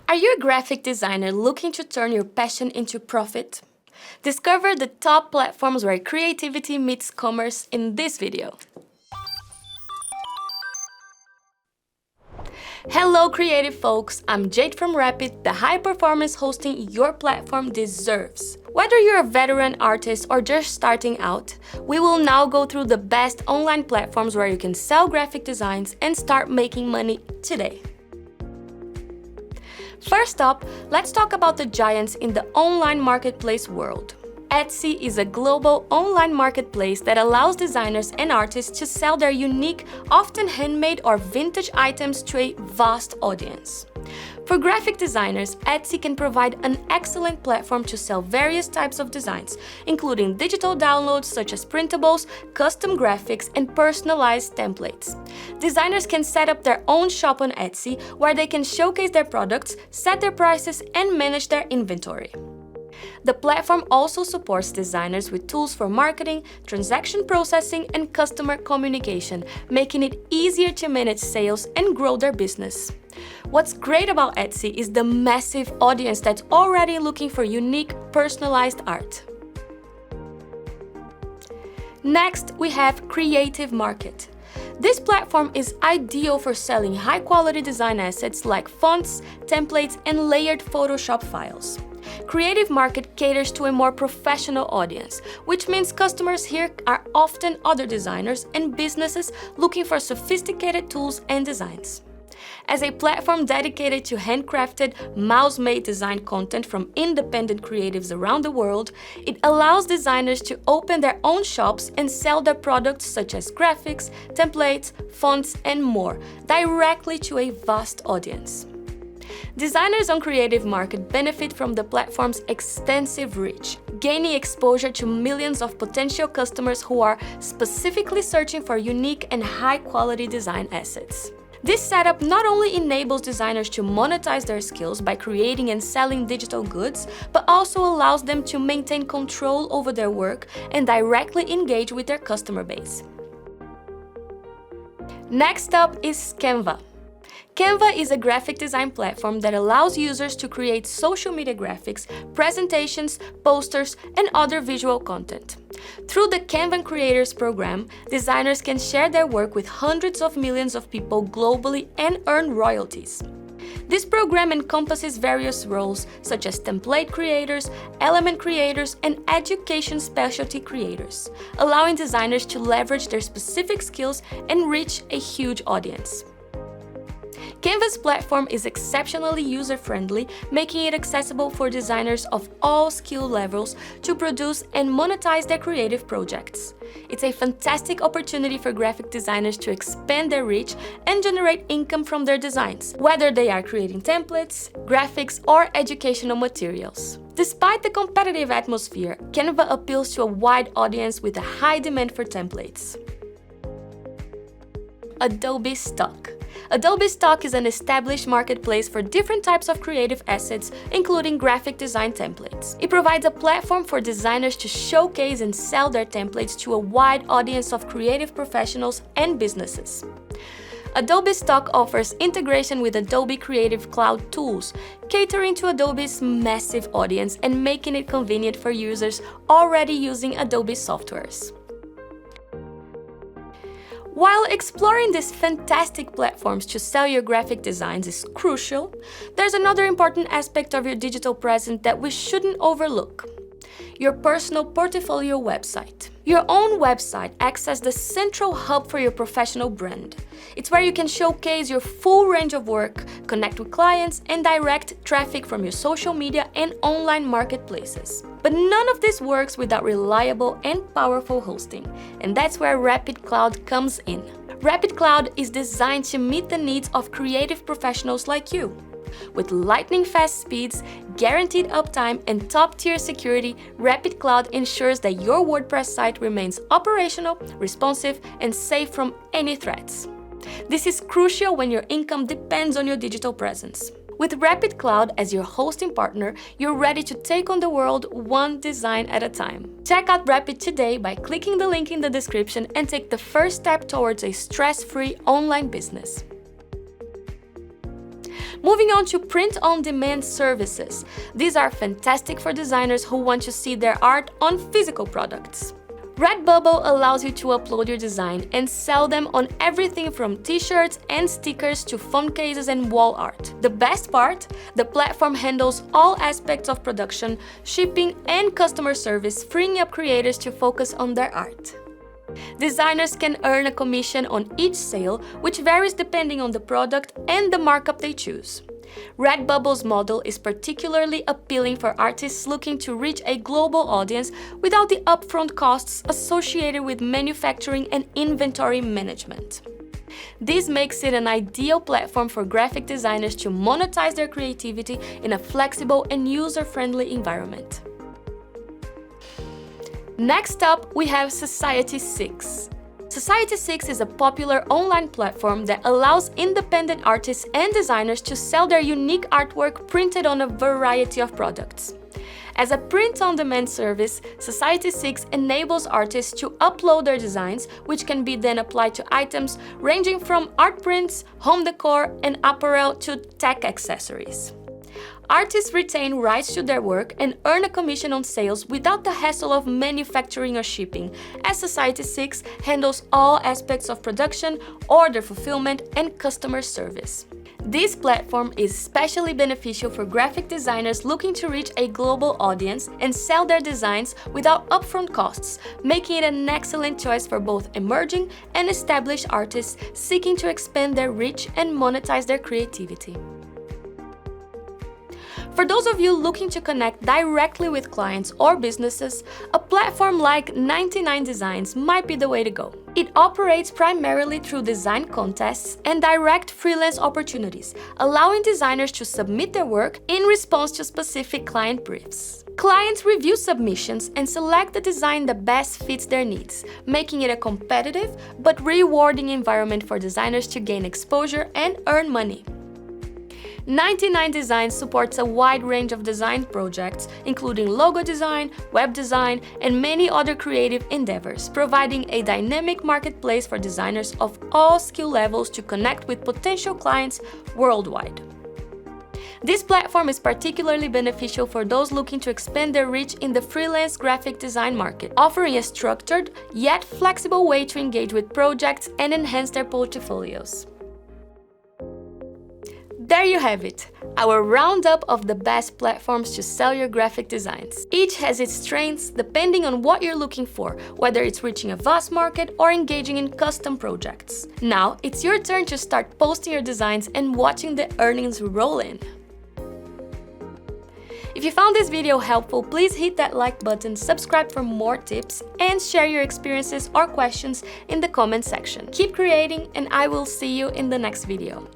Are you a graphic designer looking to turn your passion into profit? Discover the top platforms where creativity meets commerce in this video. Hello creative folks, I'm Jade from Rapid, the high performance hosting your platform deserves. Whether you're a veteran artist or just starting out, we will now go through the best online platforms where you can sell graphic designs and start making money today. First up, let's talk about the giants in the online marketplace world. Etsy is a global online marketplace that allows designers and artists to sell their unique, often handmade or vintage items to a vast audience. For graphic designers, Etsy can provide an excellent platform to sell various types of designs, including digital downloads such as printables, custom graphics, and personalized templates. Designers can set up their own shop on Etsy where they can showcase their products, set their prices, and manage their inventory. The platform also supports designers with tools for marketing, transaction processing, and customer communication, making it easier to manage sales and grow their business. What's great about Etsy is the massive audience that's already looking for unique, personalized art. Next, we have Creative Market. This platform is ideal for selling high-quality design assets like fonts, templates, and layered Photoshop files. Creative Market caters to a more professional audience, which means customers here are often other designers and businesses looking for sophisticated tools and designs. As a platform dedicated to handcrafted, mouse-made design content from independent creatives around the world, it allows designers to open their own shops and sell their products such as graphics, templates, fonts, and more, directly to a vast audience. Designers on Creative Market benefit from the platform's extensive reach, gaining exposure to millions of potential customers who are specifically searching for unique and high-quality design assets. This setup not only enables designers to monetize their skills by creating and selling digital goods, but also allows them to maintain control over their work and directly engage with their customer base. Next up is Canva. Canva is a graphic design platform that allows users to create social media graphics, presentations, posters, and other visual content. Through the Canva Creators program, designers can share their work with hundreds of millions of people globally and earn royalties. This program encompasses various roles such as template creators, element creators, and education specialty creators, allowing designers to leverage their specific skills and reach a huge audience. Canva's platform is exceptionally user-friendly, making it accessible for designers of all skill levels to produce and monetize their creative projects. It's a fantastic opportunity for graphic designers to expand their reach and generate income from their designs, whether they are creating templates, graphics, or educational materials. Despite the competitive atmosphere, Canva appeals to a wide audience with a high demand for templates. Adobe Stock. Adobe Stock is an established marketplace for different types of creative assets, including graphic design templates. It provides a platform for designers to showcase and sell their templates to a wide audience of creative professionals and businesses. Adobe Stock offers integration with Adobe Creative Cloud tools, catering to Adobe's massive audience and making it convenient for users already using Adobe softwares. While exploring these fantastic platforms to sell your graphic designs is crucial, there's another important aspect of your digital presence that we shouldn't overlook: your personal portfolio website. Your own website acts as the central hub for your professional brand. It's where you can showcase your full range of work, connect with clients, and direct traffic from your social media and online marketplaces. But none of this works without reliable and powerful hosting, and that's where Rapid Cloud comes in. Rapid Cloud is designed to meet the needs of creative professionals like you. With lightning-fast speeds, guaranteed uptime, and top-tier security, Rapid Cloud ensures that your WordPress site remains operational, responsive, and safe from any threats. This is crucial when your income depends on your digital presence. With Rapid Cloud as your hosting partner, you're ready to take on the world one design at a time. Check out Rapid today by clicking the link in the description and take the first step towards a stress-free online business. Moving on to print-on-demand services. These are fantastic for designers who want to see their art on physical products. Redbubble allows you to upload your design and sell them on everything from t-shirts and stickers to phone cases and wall art. The best part? The platform handles all aspects of production, shipping, and customer service, freeing up creators to focus on their art. Designers can earn a commission on each sale, which varies depending on the product and the markup they choose. Redbubble's model is particularly appealing for artists looking to reach a global audience without the upfront costs associated with manufacturing and inventory management. This makes it an ideal platform for graphic designers to monetize their creativity in a flexible and user-friendly environment. Next up, we have Society6. Society6 is a popular online platform that allows independent artists and designers to sell their unique artwork printed on a variety of products. As a print-on-demand service, Society6 enables artists to upload their designs, which can be then applied to items ranging from art prints, home decor, and apparel to tech accessories. Artists retain rights to their work and earn a commission on sales without the hassle of manufacturing or shipping, as Society6 handles all aspects of production, order fulfillment, and customer service. This platform is especially beneficial for graphic designers looking to reach a global audience and sell their designs without upfront costs, making it an excellent choice for both emerging and established artists seeking to expand their reach and monetize their creativity. For those of you looking to connect directly with clients or businesses, a platform like 99 Designs might be the way to go. It operates primarily through design contests and direct freelance opportunities, allowing designers to submit their work in response to specific client briefs. Clients review submissions and select the design that best fits their needs, making it a competitive but rewarding environment for designers to gain exposure and earn money. 99 Designs supports a wide range of design projects, including logo design, web design, and many other creative endeavors, providing a dynamic marketplace for designers of all skill levels to connect with potential clients worldwide. This platform is particularly beneficial for those looking to expand their reach in the freelance graphic design market, offering a structured yet flexible way to engage with projects and enhance their portfolios. There you have it, our roundup of the best platforms to sell your graphic designs. Each has its strengths depending on what you're looking for, whether it's reaching a vast market or engaging in custom projects. Now, it's your turn to start posting your designs and watching the earnings roll in. If you found this video helpful, please hit that like button, subscribe for more tips, and share your experiences or questions in the comment section. Keep creating, and I will see you in the next video.